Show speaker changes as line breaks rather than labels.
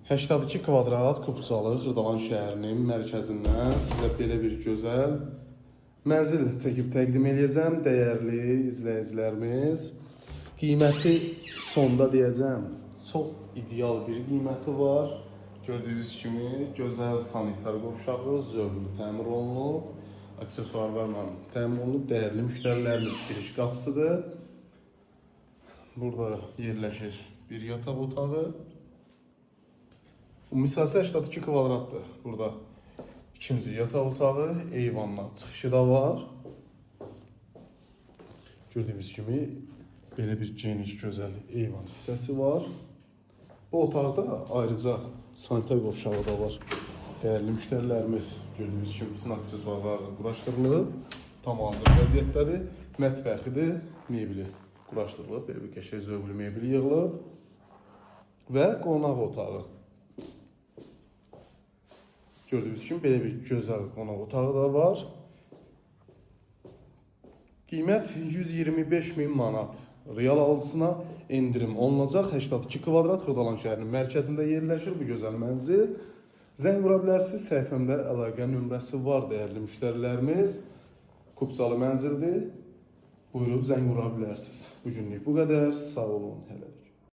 82 kvadrat Kupçalı Xırdalan şəhərinin mərkəzindən sizə belə bir gözəl mənzil çəkib təqdim edəcəm. Dəyərli izləyicilərimiz, qiyməti sonda deyəcəm. Çox ideal bir qiyməti var. Gördüyünüz kimi gözəl sanitar qovşağı, zövqlü təmir olunub, aksesuarlarla təmin olunub, dəyərli müştərilərimiz giriş qapısıdır. Burada yerləşir bir yataq otağı. Misal 82 kvadratdır. Burada ikinci yataq otağı, eyvanla çıxışı da var. Gördüyünüz kimi belə bir geniş, gözəl eyvan hissəsi var. Bu otaqda ayrıca sanitar qovşağı da var. Dəyərli müştərilərimiz gördüyünüz kimi bütün aksesuarlarla quraşdırılıb. Tam hazır vəziyyətdədir. Mətbəxidir, mebeli quraşdırılıb. Belə bir qəşəng zövqlü mebel yığılıb. Və qonaq otağı. Gördüyünüz kimi belə bir gözəl qonaq otağı da var. Qiymət 125.000 manat. Real alıcısına endirim olunacaq. 82 kvadrat Xırdalan şəhərinin mərkəzində yerləşir bu gözəl mənzil. Zəng vura bilərsiniz. Səhifəmdə əlaqə nömrəsi var dəyərli müştərilərimiz. Kupçalı mənzildir. Buyurub zəng vura bilərsiniz. Bugünlük bu qədər. Sağ olun. Hələlik.